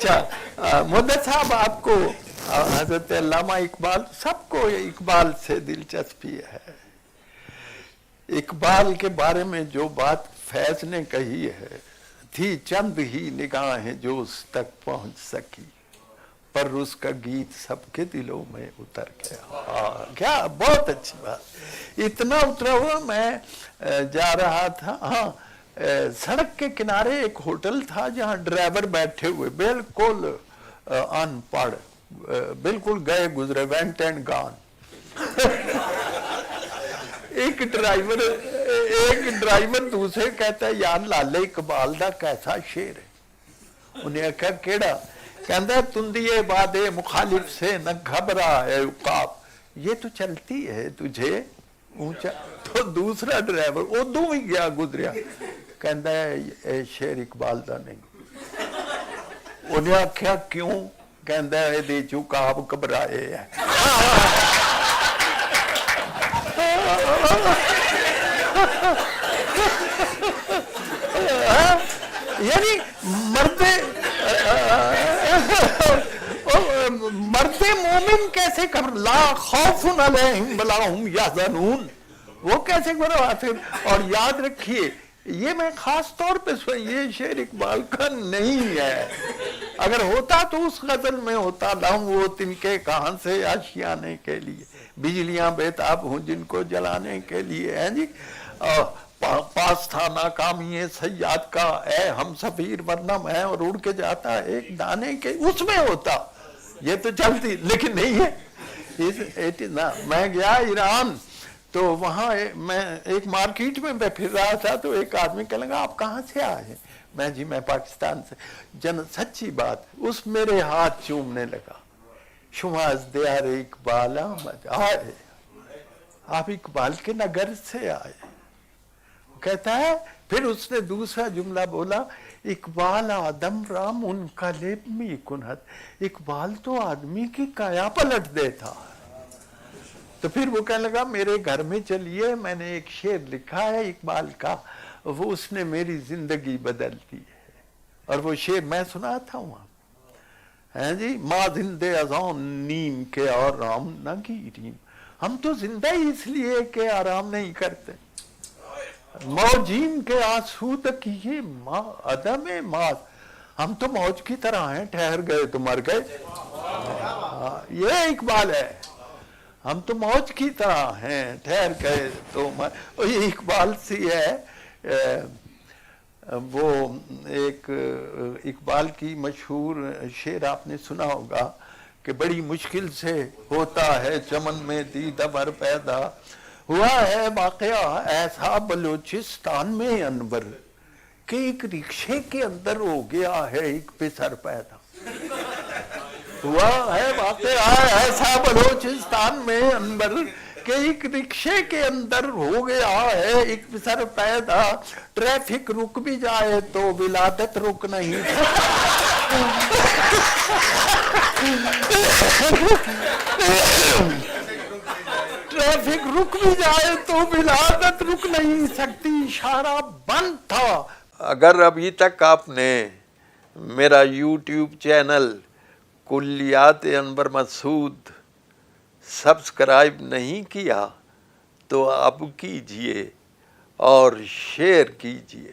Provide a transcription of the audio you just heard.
اچھا مدت صاحب، آپ کو حضرت علامہ اقبال، سب کو اقبال سے دلچسپی ہے. اقبال کے بارے میں جو بات فیض نے کہی ہے، تھی چند ہی نگاہیں جو اس تک پہنچ سکی، پر اس کا گیت سب کے دلوں میں اتر گیا. کیا بہت اچھی بات. اتنا اترا ہوا میں جا رہا تھا، ہاں سڑک کے کنارے ایک ہوٹل تھا جہاں ڈرائیور بیٹھے ہوئے بالکل ان پڑھ، بالکل گئے گزرے، وینٹ اینڈ گان. ایک ڈرائیور دوسرے کہتا ہے یار لالے اقبال دا کیسا شعر ہے. انہیں کہا کیڑا؟ کہتا ہے تندیے بادے مخالف سے نہ گھبرا ہے عقاب، یہ تو چلتی ہے تجھے اونچا. تو دوسرا ڈرائیور اردو میں گیا گزریا، کہتا ہے شعر اقبال دا نہیں. انہیں آخیا کیوں؟ کہتا ہے دے چکاب گھبرائے ہے. یعنی مرد مومن کیسے کر لا خوف علیہم ولا ہم یحزنون، وہ کیسے کرو. اور یاد رکھیے یہ میں خاص طور پہ یہ شعر اقبال کا نہیں ہے. اگر ہوتا تو اس غزل میں ہوتا لہم وہ تنکے کہاں سے آشیانے کے لیے، بجلیاں بیتاب ہوں جن کو جلانے کے لیے ہیں جی. پاس تھا ناکامی سیاد کا اے ہم سفیر ورنہ میں اور اڑ کے جاتا ایک دانے کے، اس میں ہوتا. یہ تو چلتی لیکن نہیں ہے. میں گیا ایران تو وہاں میں ایک مارکیٹ میں پھر رہا تھا تو ایک آدمی کہنے لگا آپ کہاں سے آئے ہیں؟ میں جی میں پاکستان سے. سچی بات، اس میرے ہاتھ چومنے لگا. شما از دیار اقبال آمد آئے، آپ اقبال کے نگر سے آئے. کہتا ہے پھر اس نے دوسرا جملہ بولا اقبال آدم را منقلب می کند، اقبال تو آدمی کی کایا پلٹ دیتا. تو پھر وہ کہنے لگا میرے گھر میں چلیے، میں نے ایک شعر لکھا ہے اقبال کا، وہ اس نے میری زندگی بدل دی ہے. اور وہ شعر میں سناتا ہوں ہیں جی. ما زندے ازان نیم کے آرام نہ گیریم، ہم تو زندہ ہی اس لیے کہ آرام نہیں کرتے. موجین کے آسودگی ما عدم ماز، ہم تو موج کی طرح ہیں، ٹھہر گئے تو مر گئے. یہ اقبال ہے، ہم تو موج کی طرح ہیں، ٹھہر گئے تو مر. یہ اقبال سی ہے. وہ ایک اقبال کی مشہور شعر آپ نے سنا ہوگا کہ بڑی مشکل سے ہوتا ہے چمن میں دیدہ پیدا، ہوا ہے واقعہ ایسا بلوچستان میں انور کہ ایک رکشے کے اندر ہو گیا ہے ایک پسر پیدا. ہوا ہے واقعہ ایسا بلوچستان میں انور کہ ایک رکشے کے اندر ہو گیا ہے ایک پسر پیدا. ٹریفک رک بھی جائے تو ولادت رک نہیں. ٹریفک رک بھی جائے تو ولادت رک نہیں سکتی، اشارہ بند تھا. اگر ابھی تک آپ نے میرا یوٹیوب چینل کلیات انور مسعود سبسکرائب نہیں کیا تو اب کیجئے اور شیئر کیجئے.